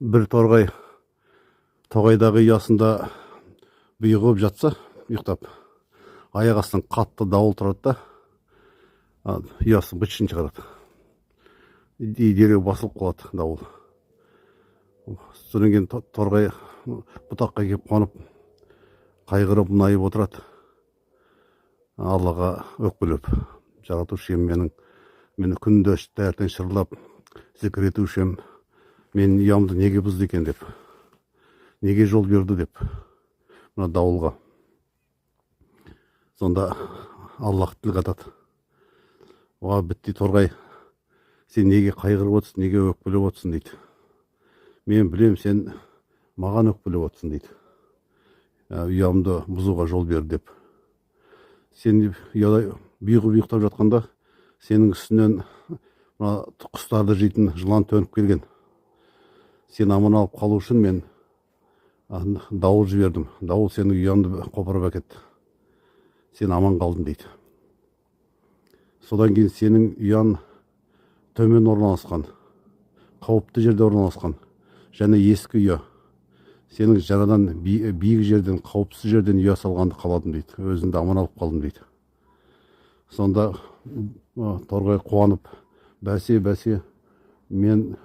бір торғай тоғайдағы ұясында бұйығып жатса, ұйықтап, аяқ астынан қатты дауыл тұрады да, ұясын бытшын шығарады. Дереу басылып қалады дауыл. Содан кейін торғай бұтаққа келіп қонып, қайғырып мұңайып отырады. Аллаға өкпелеп, жаратушым мені күнде таңертең шырылдап, зікір етушім, мен ұямды неге бұзды екен деп, неге жол берді деп, мына дауылға. Сонда Аллах тіл қатады. Оға бітті торғай, сен неге қайғырып отырсың, неге өкпелеп отырсың дейді. Мен білем, сен маған өкпелеп отырсың дейді. Ұямды бұзуға жол берді деп. Сен бұйығып ұйықтап жатқанда, сенің үстінен құстарды жейтін жылан төніп келген. Сен аман алып қалу үшін мен дауыл жібердім. Дауыл сенің ұянды қопарып әкетті. Сен аман қалдың дейді. Содан кейін сенің ұян төмен орналасқан, қауіпті жерде орналасқан, және ескі ұя. Сенің жаңадан биік жерден, қауіпсіз жерден ұя салғанды қаладым дейді. Өзіңді аман алып қалдым дейді. Сонда торғай қуанып, бәсе, мен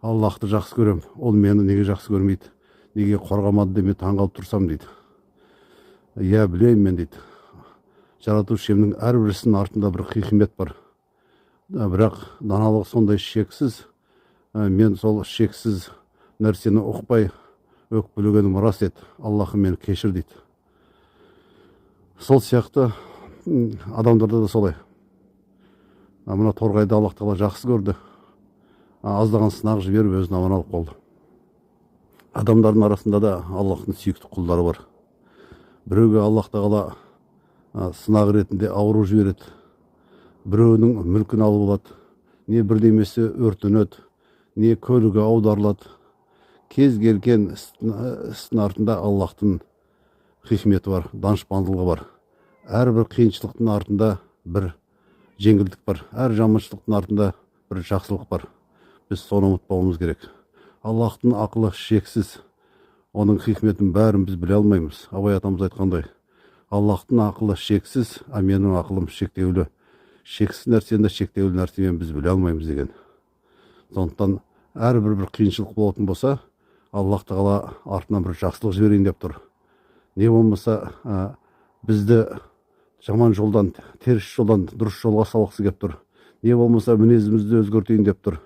Аллахты жақсы көрем. Ол мені неге жақсы көрмейді? Неге қорғамады деп мен таңғалып тұрсам дейді. Иә, білеймін мен дейді. Жаратушымның әрбір ісінің артында бір хикмет бар. Бірақ даналық сондай шексіз, мен сол шексіз нәрсені ұқпай өкпелегенім рас еді. Аллахым мені кешір дейді. Сол сияқты адамдарда да солай. Мына торғайды Аллах тағала жақсы көрді. Аздаған сынақ жіберіп өзін аман алып қалды. Адамдардың арасында да Аллахтың сүйікті құлдары бар. Біреуге Аллах тағала сынақ ретінде ауру жібереді. Біреуінің мүлкін алып алады. Не бірдемесі өртенеді, не көлігі аударылады. Кез келген істің артында Аллахтың хикметі бар, данышпандылығы бар. Әрбір қиыншылықтың артында бір жеңілдік бар. Әр жаманшылықтың артында бір жақсылық бар. Біз соны ұмытпауымыз керек. Аллахтың ақылы шексіз. Оның хикметін бәрін біз біле алмаймыз. Абай атамыз айтқандай. Аллахтың ақылы шексіз, менің ақылым шектеулі. Шексіз нәрсені шектеулі нәрсемен біз біле алмаймыз деген. Сондықтан әрбір бір қиыншылық болатын болса, Аллах тағала артынан бір жақсылық жіберейін деп тұр. Не болмаса бізді жаман жолдан, теріс жолдан дұрыс жолға салғысы келіп тұр. Не болмаса мінезімізді өзгертейін деп тұр.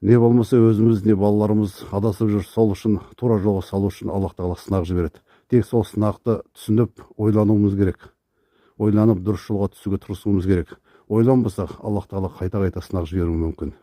Не болмаса өзіміз, не балаларымыз адасып жүр, сол үшін тура жолға салу үшін Аллах тағала сынақ жібереді. Тек сол сынақты түсініп, ойлануымыз керек. Ойланып, дұрыс жолға түсуге тырысуымыз керек. Ойланбасақ, Аллах тағала қайта-қайта сынақ жіберуі мүмкін.